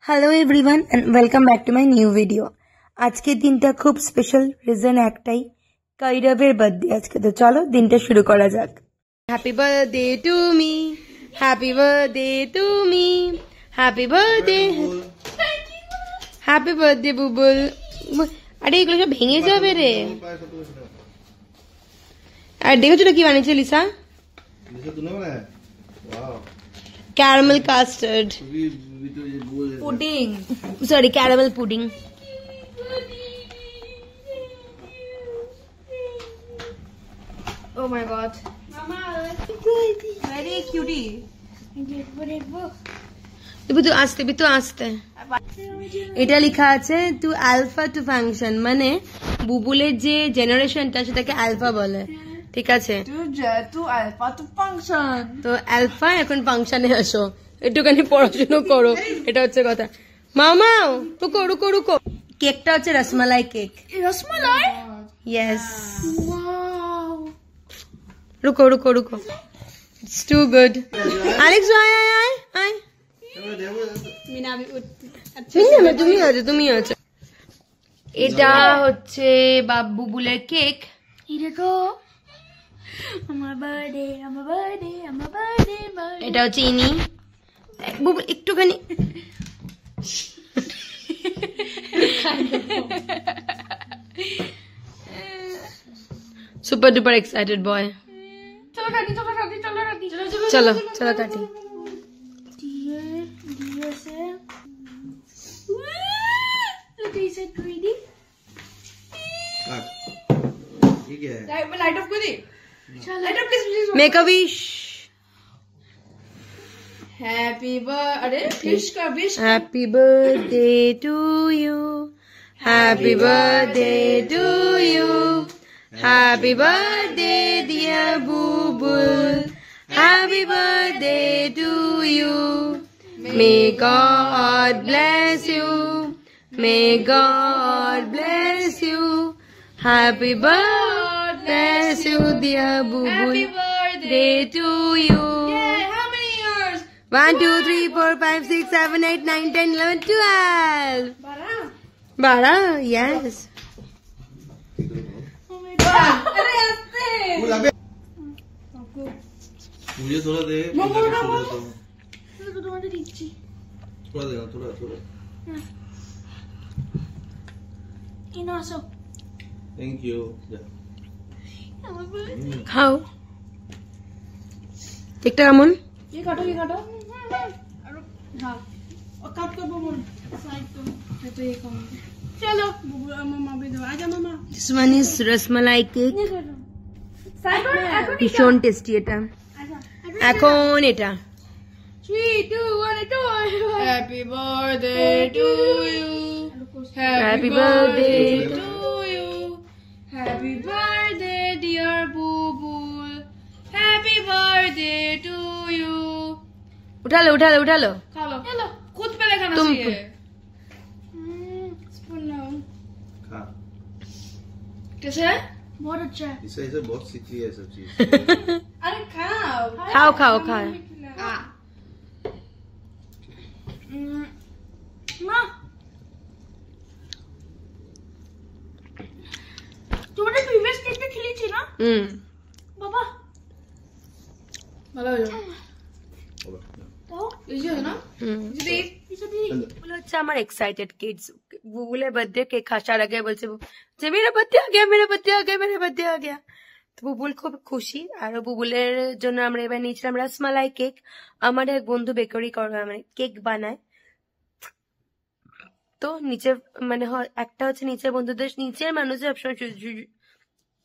Hello everyone and welcome back to my new video. আজকের দিনটা খুব স্পেশাল, রিজন একটাই, কৈরবের বার্থডে আজকে। তো চলো দিনটা শুরু করা যাক। Happy birthday to me, happy birthday to me, happy birthday, happy birthday Bubul. আরে এগুলো সব ভেঙে যাবে রে। আর দেখেছো তো কি বানিয়েছে Lisa? Caramel custard pudding, sorry caramel pudding. Oh my god. Mama, very cutie. তো আসতে এটা লেখা আছে টু আলফা টু ফাংশন, মানে বুবুলের যে জেনারেশনটা সেটাকে আলফা বলে, ঠিক আছে? তো আলফা এখন ফাংশনে আসো, একটুখানি পড়াশুনো করো, এটা হচ্ছে কথা। মামাও রুকো রুকো রুকো, কেকটা হচ্ছে rasmalai cake. Rasmalai? Yes. Wow. রুকো রুকো রুকো, ইটস টু গুড। আলেক্স আয় আয় আয় আয়। তুমি আছো। এটা হচ্ছে বুবুলের কেক। দেখো আমার বার্থডে, আমার বার্থডে, আমার বার্থডে। এটা হচ্ছে ইনি বুবুল, একটুখানি সুপার ডুপার এক্সাইটেড বয়। চলো কাটি, চলো কাটি, চলো কাটি, চলো চলো কাটি। Look, he said greedy. Light off कर दे। Light off please. Make a wish. Happy birthday, wish का wish. Happy birthday to you, happy birthday to you, happy birthday dear Bubul, happy birthday to you. May God bless you, may God bless you, happy birthday bless you dear Bubu, Happy birthday to you. Yeah, how many years? 1 2 3 4 5 6 7 8 9 10 11 12. 12, yes. अरे हंसते। मुझे थोड़ा दे। তোমাদের দিচ্ছি। थोड़ा देना, थोड़ा थोड़ा। ইনো আসো। Thank you. আমার বার্থডে। খাও। কেকটা কেমন? ये काटो, ये काटो। हाँ, और काट कर बुबुल साइड को। मैं तो ये खाऊंगी। चलो बुबुल, मामा भी दो। आजा मामा। This one is rasmalai cake. Side এখন ভীষণ টেস্টি এটা। এখন এটা 3 2 1 2। Happy birthday to you. Happy birthday to you. Happy birthday dear Bubul. Happy birthday to you. উঠালো উঠালো উঠালো। खा लो। चलो खुद पहले खाना तुम- चाहिए। स्पून लाओ। खा। कैसे है? बहुत अच्छा है। इसे बहुत सीखी है सब चीज। अरे खाओ। খাও খাও খাও। हाँ। মা তোমাদের প্রিভিয়াস কেকটা খেলেছি না বাবা? ভালো হলো। তাও এই যে है ना? যদি বুবুল হচ্ছে আমার এক্সাইটেড কিডস। বুবুলের বার্থডে কেক আসার আগে বলছে যে মেরা বার্থডে আ গয়া, মেরা বার্থডে আ গয়া, মেরা বার্থডে আ গয়া। তো বুবুল খুব খুশি। আর বুবুলের জন্য আমরা এবার নিয়েছিলাম রসমালাই কেক। আমার এক বন্ধু বেকারি মানে কেক বানায়, তো নিচে মানে একটা হচ্ছে নিচের বন্ধুদের, নিচের মানুষদের সবসময়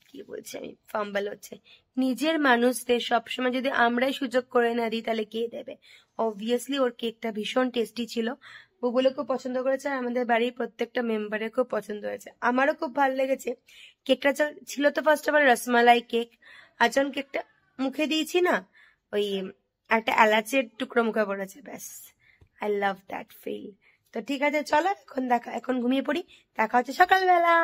কি বলছি আমি, ফাম্বল হচ্ছে। নিজের মানুষদের সবসময় যদি আমরাই সুযোগ করে না দিই তাহলে কে দেবে? অবভিয়াসলি ওর কেকটা ভীষণ টেস্টি ছিল, বুবুলও খুব পছন্দ করেছে, আর আমাদের বাড়ির প্রত্যেকটা মেম্বারের খুব পছন্দ হয়েছে। আমারও খুব ভালো লেগেছে কেকটা। ছিল তো first of all rasmalai cake, আর যখন কেকটা মুখে দিয়েছি না, ওই একটা এলাচের টুকরো মুখে পড়েছে, ব্যাস। I love that feel. তো ঠিক আছে চলো এখন ঘুমিয়ে পড়ি, দেখা হচ্ছে সকালবেলা।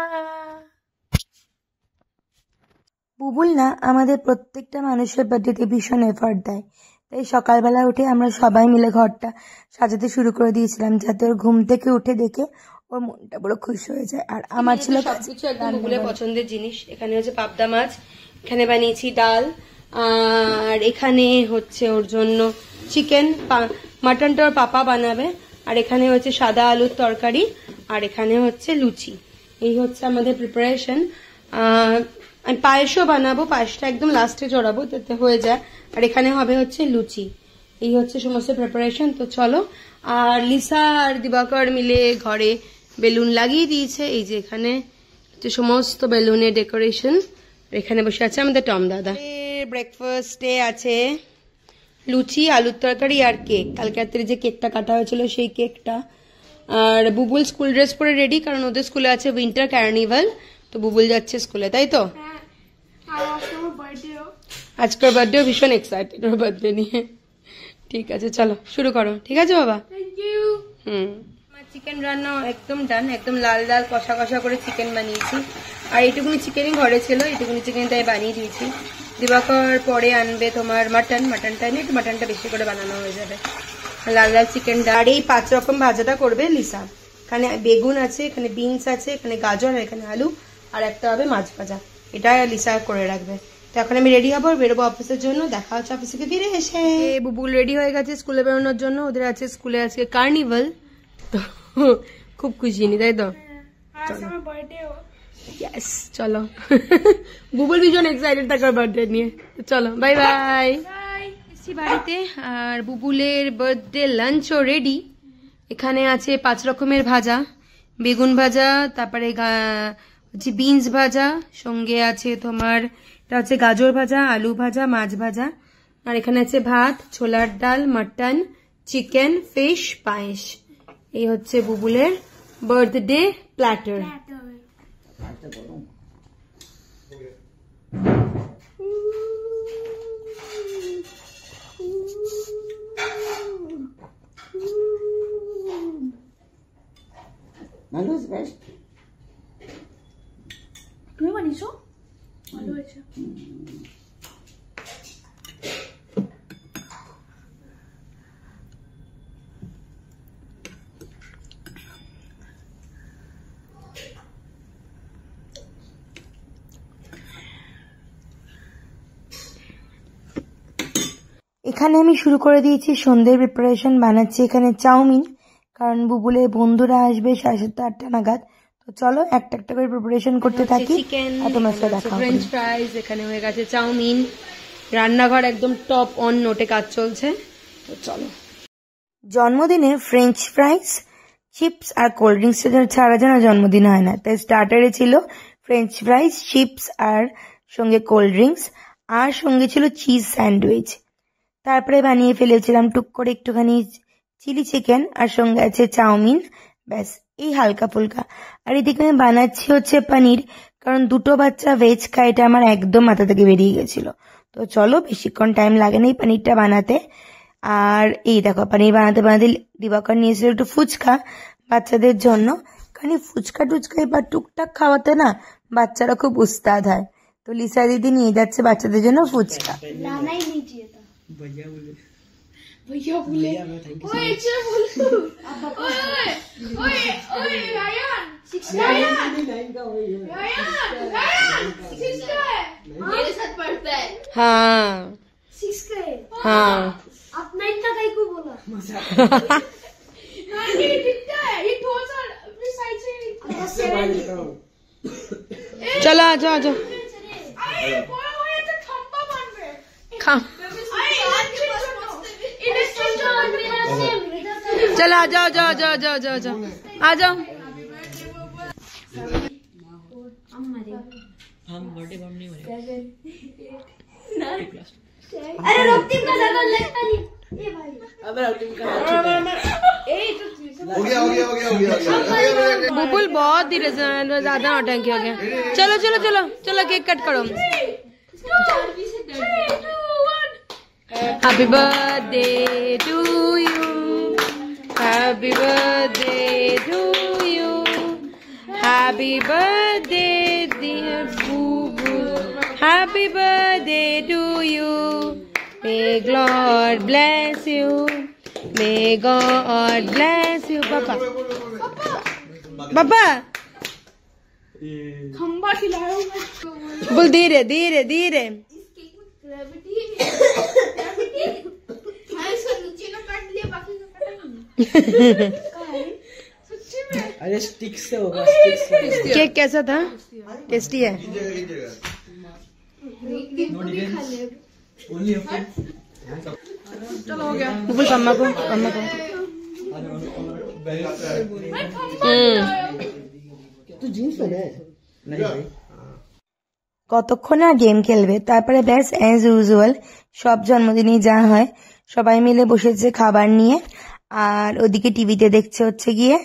বুবুল না আমাদের প্রত্যেকটা মানুষের বার্থডেতে ভীষণ এফার্ট দেয়, তাই সকালবেলা উঠে আমরা সবাই মিলে ঘরটা সাজাতে শুরু করে দিয়েছিলাম, যাতে ওর ঘুম থেকে উঠে দেখে ওর মনটা পুরো খুশি হয়ে যায়। আর আমার ছিল সবকিছু একদম বুবুলের পছন্দের জিনিস। এখানে হচ্ছে পাবদা মাছ, এখানে বানিয়েছি ডাল, আর এখানে হচ্ছে ওর জন্য চিকেন, মাটনটা ওর পাপা বানাবে, আর এখানে হচ্ছে সাদা আলুর তরকারি, আর এখানে হচ্ছে লুচি। এই হচ্ছে আমাদের প্রিপারেশন। আমি পায়েসও বানাবো, পায়েসটা একদম লাস্টে চড়াবো যাতে হয়ে যায়, আর এখানে হবে হচ্ছে লুচি। এই হচ্ছে সমস্ত প্রিপারেশন। তো চলো। আর লিসা আর দিবাকর মিলে ঘরে বেলুন লাগিয়ে দিয়েছে। এই যে এখানে হচ্ছে সমস্ত বেলুনের ডেকোরেশন। এখানে বসে আছে আমাদের টম দাদা। ব্রেকফাস্টে আছে লুচি, আলুর তরকারি আর কেক। কালকে রাত্রে যে কেকটা কাটা হয়েছিল সেই কেকটা। আর বুবুল স্কুল ড্রেস পরে রেডি, কারণ ওদের স্কুলে আছে উইন্টার কার্নিভাল, তো বুবুল যাচ্ছে স্কুলে, তাই তো? আজকের বার্থডেও ভীষণ এক্সাইটেড ওর বার্থডে নিয়ে। ঠিক আছে, চলো শুরু করো। ঠিক আছে বাবা? আমার চিকেন রান্না একদম ডান, একদম লাল লাল কষা কষা করে চিকেন বানিয়েছি। আর এইটুকুনি চিকেনই ঘরে ছিল, এইটুকুনি চিকেনটাই বানিয়ে দিয়েছি। দিবাকর পরে আনবে তোমার মাটনটা নিয়ে, একটু মাটনটা বেশি করে বানানো হয়ে যাবে। লাল লাল চিকেন। আর এই 5 রকম ভাজাটা করবে লিসা। এখানে বেগুন আছে, এখানে বিনস আছে, এখানে গাজর, এখানে আলু, আর একটা হবে মাছ ভাজা। এটা লিসা করে রাখবে। তো এখন আমি রেডি হবো, বেরোবো অফিসের জন্য। দেখা হচ্ছে অফিস থেকে ফিরে এসে। বুবুল রেডি হয়ে গেছে স্কুলে বেরোনোর জন্য। ওদের আছে স্কুলে আজকে কার্নিভাল, তো খুব খুশি নি, তাই তো? ইয়েস, চলো। বুবুল ভীষণ এক্সাইটেড থাকার বার্থডে নিয়ে। চলো, বাই বাই। এসছি বাড়িতে, আর বুবুলের বার্থডে লাঞ্চও রেডি। এখানে আছে 5 রকমের ভাজা, বেগুন ভাজা, তারপরে হচ্ছে বিনস ভাজা, সঙ্গে আছে তোমার এটা হচ্ছে গাজর ভাজা, আলু ভাজা, মাছ ভাজা, আর এখানে আছে ভাত, ছোলার ডাল, মাটন, চিকেন, ফিশ, পায়েস। এই হচ্ছে বুবুলের বার্থডে প্ল্যাটার। তুমি বানিয়েছো? ভালো হয়েছে। এখানে আমি শুরু করে দিয়েছি সন্ধ্যের প্রিপারেশন। বানাচ্ছি এখানে চাউমিন, কারণ বুবুলের বন্ধুরা আসবে 7:30-8টা নাগাদ। তো চলো একটা একটা করে প্রিপারেশন করতে থাকি। চিকেন, তোমার সাথে দেখা হবে। ফ্রেঞ্চ ফ্রাইজ, এখানে হয়ে গেছে চাউমিন। রান্নাঘর একদম টপ অন নোটে কাজ চলছে। তো চলো। জন্মদিনে ফ্রেঞ্চ ফ্রাইজ, চিপস আর কোল্ড ড্রিঙ্কস ছাড়া যেন জন্মদিন হয় না। তাই স্টার্টারে ছিল ফ্রেঞ্চ ফ্রাইজ, চিপস আর সঙ্গে কোল্ড ড্রিঙ্কস, আর সঙ্গে ছিল চিজ স্যান্ডউইচ। তারপরে বানিয়ে ফেলেছিলাম টুক করে একটুখানি চিলি চিকেন, আর সঙ্গে আছে চাউমিন। ব্যাস, এই হালকা ফুলকা। আর এদিকে আমি বানাচ্ছি হচ্ছে পনির, কারণ 2টো বাচ্চা ভেজ খায়, এটা আমার একদম মাথা থেকে বেরিয়ে গেছিল। তো চলো, বেশিক্ষণ টাইম লাগে না এই পনিরটা বানাতে। আর এই দেখো, পনির বানাতে বানাতে দিবাকর নিয়েছিল একটু ফুচকা বাচ্চাদের জন্য, কারণ ফুচকা টুচকা এবার টুকটাক খাওয়াতে না বাচ্চারা খুব উস্তাদ হয়। তো লিসা দিদি নিয়ে যাচ্ছে বাচ্চাদের জন্য ফুচকা। भैया बोले ओए इच्छा बोलो ओए रायन 6 का मेरे साथ पढ़ता है। हाँ 6 का है। हाँ, अपना इतना कहीं को बोला ये दिखता है, ये थोड़ा सा अपने साइड से चलो आ जाओ आ जाओ। अरे बोलो ये तो खंबा बन रहे खा, चलो आ जाओ जाओ जाओ जाओ जाओ जाओ आ जाओ। अरे रोटिंग का लगन लगता नहीं ये भाई। हो गया। बुबुल बहुत धीरे से, ज्यादा नौटंकी हो गया। चलो चलो चलो चलो, केक कट करो। Happy birthday to you, happy birthday to you, happy birthday dear Bubul, happy birthday to you, May God bless you. May God bless you. पापा पापा खंबा खिलाया हूँ मैं। बोल धीरे धीरे धीरे। अरे स्टिक से होगा, स्टिक से। केक कैसा था? टेस्टी है। चलो हो गया। बुबुल मम्मा को तू जीन्स पहना है? नहीं भाई। কতক্ষণ আর গেম খেলবে, তারপরে ব্যাস অ্যাজ ইউজুয়াল সব জন্মদিনেই যা হয়, সবাই মিলে বসেছে খাবার নিয়ে, আর ওদিকে টিভিতে দেখছে হচ্ছে গিয়ে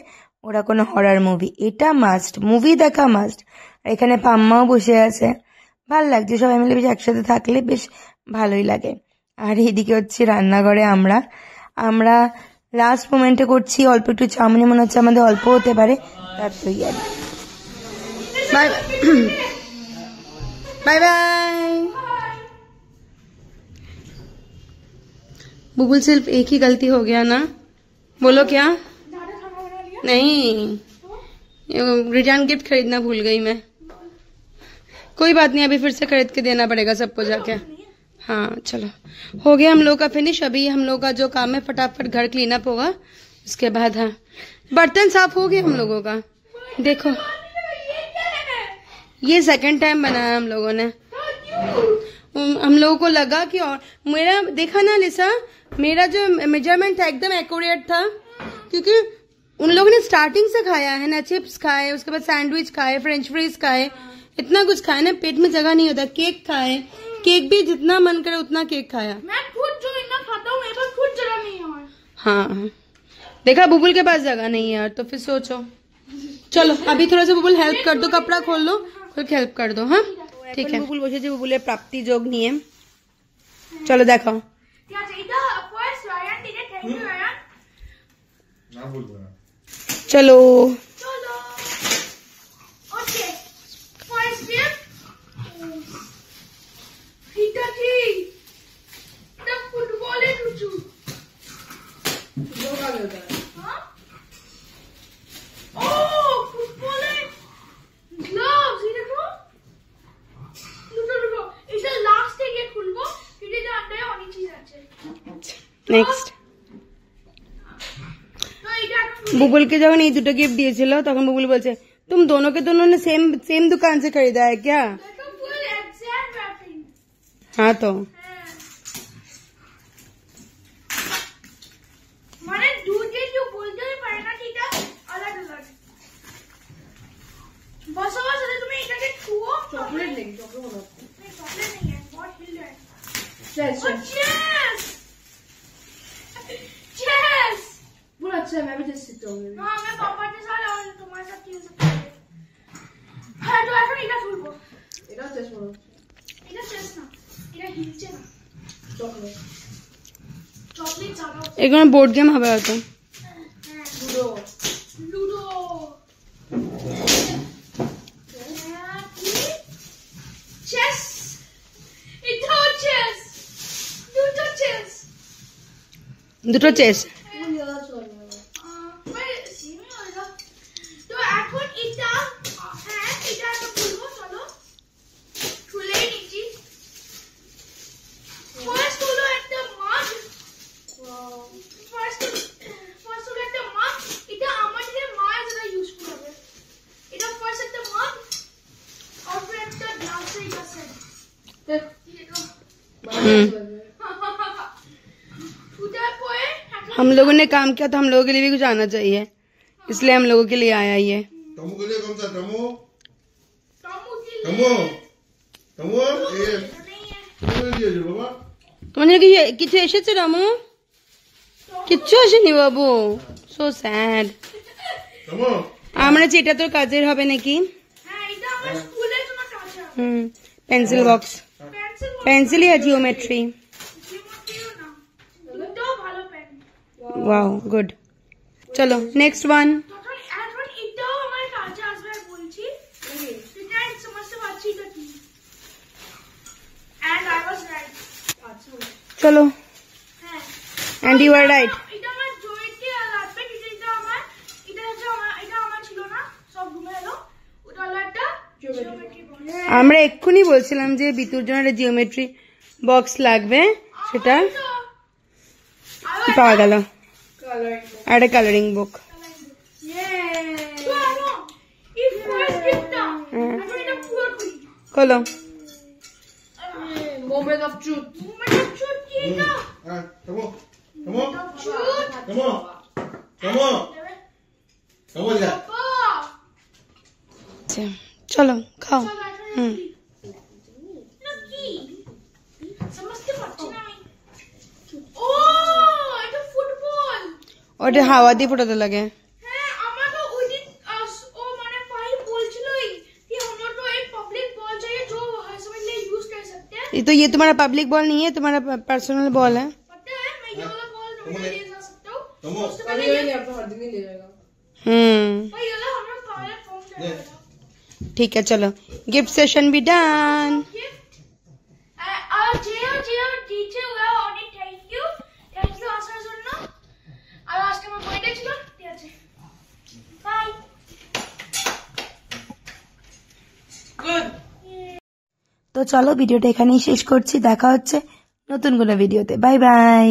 ওরা কোনো হরর মুভি। এটা মাস্ট, মুভি দেখা মাস্ট। আর এখানে পাম্মাও বসে আছে, ভাল লাগছে, সবাই মিলে বেশ একসাথে থাকলে বেশ ভালোই লাগে। আর এদিকে হচ্ছে রান্নাঘরে আমরা লাস্ট মোমেন্টে করছি অল্প একটু চাউমিন, মনে হচ্ছে আমাদের অল্প হতে পারে, তার তৈরি। Bye bye bye. बुबुल सिर्फ एक ही गलती हो गया ना, बोलो क्या? नहीं, रिटर्न गिफ्ट खरीदना भूल गई मैं। कोई बात नहीं, अभी फिर से खरीद के देना पड़ेगा सबको जाके। हाँ चलो, हो गया हम लोग का फिनिश। अभी हम लोग का जो काम है फटाफट घर क्लीन अप होगा, उसके बाद हाँ बर्तन साफ हो गए हम लोगों का। देखो ये सेकंड टाइम बनाया हम लोगों ने। हम लोगों को लगा कि और मेरा देखा ना लिसा, मेरा जो मेजरमेंट था एकदम एक्यूरेट था, क्योंकि उन लोगों ने स्टार्टिंग से खाया है ना, चिप्स खाए, उसके बाद सैंडविच खाए, फ्रेंच फ्राइज खाए, इतना कुछ खाया ना, पेट में जगह नहीं होता। केक खाए, केक भी जितना मन करे उतना केक खाया। मैं खुद जो इतना खाता हूँ, मेरे पास खुद जगह नहीं है। हाँ देखा, बुबुल के पास जगह नहीं है यार, तो फिर सोचो। चलो अभी थोड़ा सा बुबुल हेल्प कर दो, कपड़ा खोल लो, खुद हेल्प कर दो। हाँ ठीक है। बुबुल বসেছে বুবুলের প্রাপ্তি যোগ নিয়ে, চলো দেখো। চলো নেক্সট। बुबुल के जब ये दुटो गिफ्ट दिए तक बुबुल बोलছে तुम दोनों के दोनों ने सेम दुकान से खरीदा है क्या? हाँ तो मैंने दूध के जो बोलते हैं पढ़ना ठीक है, अलग अलग बस बस तुम्हें इधर के छुओ। चॉकलेट नहीं, चॉकलेट नहीं है, बहुत हिल रहा है। चेस बहुत अच्छा है, मैं भी चेस सीखता हूँ। हाँ मैं पापा के साथ और तुम्हारे साथ खेल सकता हूँ। हाँ तो ऐसा इधर छुड़ो, इधर चेस बोलो, इधर चेस ना, इधर हिलचे ना, चॉकलेट ज्यादा। एक बोर्ड गेम হবে হয়তো। लूडो चेस, इधर चेस, দুটো চেস। তো এখন এটা হ্যাঁ এটা তো খুলবো, চলো খুলে নিচ্ছি। ফার্স্ট হলো একটা মাগ, ফার্স্ট হলো একটা মাগ, এটা আমাদের মা যেটা ইউজ করবে। এটা ফার্স্ট একটা মাগ আর फिर একটা গ্লাস এই আছে। हम लोगों ने काम किया तो हम लोगों के लिए भी कुछ आना चाहिए, इसलिए हम लोगों के लिए आया ये। टमू के लिए कौन सा? टमू बाबा তোমাদের কিছু এসেছে রামু? কিচ্ছু আসেনি বাবু, সো স্যাড। আমরা এটা তোর কাজের হবে নাকি? পেন্সিল বক্স, পেন্সিল या জিওমেট্রি? Wow good. चलो नेक्स्ट वन। চলো হ্যাঁ অ্যান্ড ইউ আর রাইট। এটা আমার জয়েন্টে লাগবে, এটা আমার, এটা হচ্ছে আমার, এটা আমার ছিল না, সব ঘুমে এলো। ওটা হলো একটা জিওমেট্রি বক্স। আমরা এক্ষুনি বলছিলাম যে বিতুর জন্য একটা জিওমেট্রি বক্স লাগবে, সেটা পাওয়া গেল। আর একটা কালারিং বুক। এই ফার্স্ট গিফটটা এখন এটা পুরো করি। খোলো। Moment of truth. Moment of truth কি এটা? Ah, come on. Come on. Truth Come on. Come on. Come on, yeah. বাবা আচ্ছা, চলো খাও। হুম। না কি বুঝতে পারছি না আমি। ও এটা ফুটবল। ওটা হাওয়া দিয়ে ফোটাতে লাগে। হ্যাঁ আমাকে ওই দিন ও মানে भाई बोलছিলই कि हम लोग तो एक पब्लिक बॉल चाहिए जो हर समय लिए यूज कर सकते हैं। ये तो ये तुम्हारा पब्लिक बॉल नहीं है, तुम्हारा पर्सनल बॉल है। पता है मैं ये वाला बॉल रोज ले जा सकता हूँ। Come on. उससे अभी पहले ये आपको हर दिन ही ले जाएगा। भाई ये वाला हम लोग पायलट फॉर्म Yeah. जाएगा। ठीक है, चलो गिफ्ट सेशन भी डन। गिफ्ट আর জিও দিতে ওরা অনেক থ্যাংক ইউ আসার জন্য। আর আজকে আমার বার্থডে ছিল, ঠিক আছে বাই। তো চলো ভিডিওটা এখানেই শেষ করছি, দেখা হচ্ছে নতুন কোনো ভিডিওতে। Bye bye.